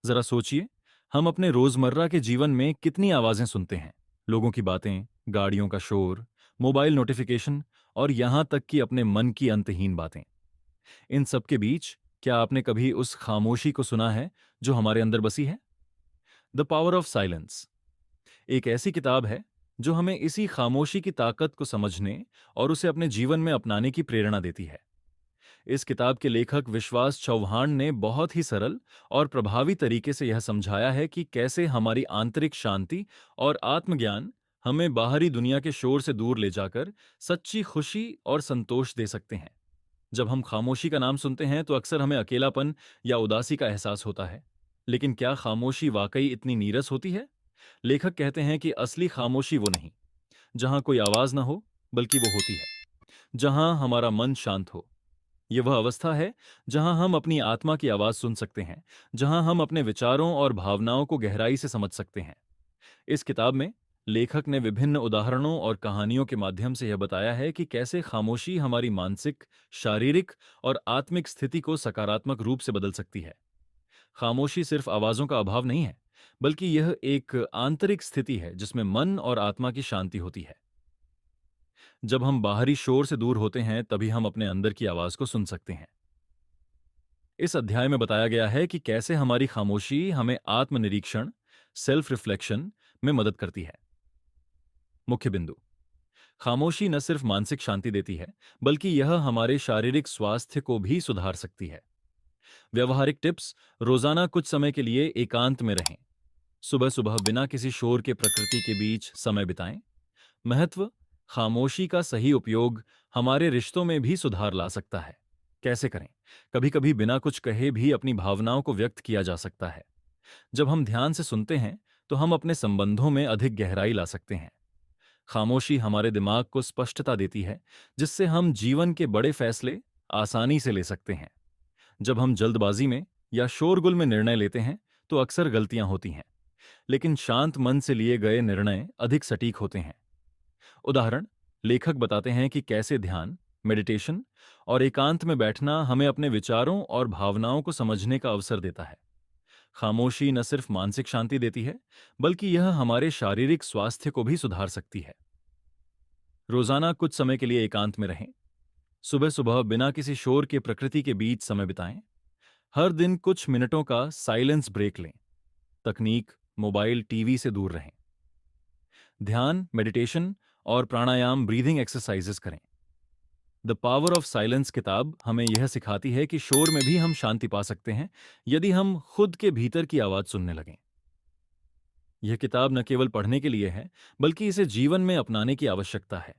जरा सोचिए, हम अपने रोजमर्रा के जीवन में कितनी आवाजें सुनते हैं। लोगों की बातें, गाड़ियों का शोर, मोबाइल नोटिफिकेशन और यहां तक कि अपने मन की अंतहीन बातें। इन सब के बीच क्या आपने कभी उस खामोशी को सुना है जो हमारे अंदर बसी है? द पावर ऑफ साइलेंस एक ऐसी किताब है जो हमें इसी खामोशी की ताकत को समझने और उसे अपने जीवन में अपनाने की प्रेरणा देती है। इस किताब के लेखक विश्वास चौहान ने बहुत ही सरल और प्रभावी तरीके से यह समझाया है कि कैसे हमारी आंतरिक शांति और आत्मज्ञान हमें बाहरी दुनिया के शोर से दूर ले जाकर सच्ची खुशी और संतोष दे सकते हैं। जब हम खामोशी का नाम सुनते हैं तो अक्सर हमें अकेलापन या उदासी का एहसास होता है। लेकिन क्या खामोशी वाकई इतनी नीरस होती है? लेखक कहते हैं कि असली खामोशी वो नहीं जहां कोई आवाज ना हो, बल्कि वो होती है जहां हमारा मन शांत हो। ये वह अवस्था है जहां हम अपनी आत्मा की आवाज सुन सकते हैं, जहां हम अपने विचारों और भावनाओं को गहराई से समझ सकते हैं। इस किताब में लेखक ने विभिन्न उदाहरणों और कहानियों के माध्यम से यह बताया है कि कैसे खामोशी हमारी मानसिक, शारीरिक और आत्मिक स्थिति को सकारात्मक रूप से बदल सकती है। खामोशी सिर्फ आवाजों का अभाव नहीं है, बल्कि यह एक आंतरिक स्थिति है जिसमें मन और आत्मा की शांति होती है। जब हम बाहरी शोर से दूर होते हैं, तभी हम अपने अंदर की आवाज को सुन सकते हैं। इस अध्याय में बताया गया है कि कैसे हमारी खामोशी हमें आत्मनिरीक्षण, सेल्फ रिफ्लेक्शन में मदद करती है। मुख्य बिंदु: खामोशी न सिर्फ मानसिक शांति देती है, बल्कि यह हमारे शारीरिक स्वास्थ्य को भी सुधार सकती है। व्यवहारिक टिप्स: रोजाना कुछ समय के लिए एकांत में रहें। सुबह सुबह बिना किसी शोर के प्रकृति के बीच समय बिताएं। महत्व: खामोशी का सही उपयोग हमारे रिश्तों में भी सुधार ला सकता है। कैसे करें? कभी कभी बिना कुछ कहे भी अपनी भावनाओं को व्यक्त किया जा सकता है। जब हम ध्यान से सुनते हैं तो हम अपने संबंधों में अधिक गहराई ला सकते हैं। खामोशी हमारे दिमाग को स्पष्टता देती है, जिससे हम जीवन के बड़े फैसले आसानी से ले सकते हैं। जब हम जल्दबाजी में या शोरगुल में निर्णय लेते हैं तो अक्सर गलतियां होती हैं, लेकिन शांत मन से लिए गए निर्णय अधिक सटीक होते हैं। उदाहरण: लेखक बताते हैं कि कैसे ध्यान, मेडिटेशन और एकांत में बैठना हमें अपने विचारों और भावनाओं को समझने का अवसर देता है। खामोशी न सिर्फ मानसिक शांति देती है, बल्कि यह हमारे शारीरिक स्वास्थ्य को भी सुधार सकती है। रोजाना कुछ समय के लिए एकांत में रहें। सुबह सुबह बिना किसी शोर के प्रकृति के बीच समय बिताएं। हर दिन कुछ मिनटों का साइलेंस ब्रेक लें। तकनीक, मोबाइल, टीवी से दूर रहें। ध्यान, मेडिटेशन और प्राणायाम, ब्रीदिंग एक्सरसाइजेस करें। द पावर ऑफ साइलेंस किताब हमें यह सिखाती है कि शोर में भी हम शांति पा सकते हैं, यदि हम खुद के भीतर की आवाज सुनने लगें। यह किताब न केवल पढ़ने के लिए है, बल्कि इसे जीवन में अपनाने की आवश्यकता है।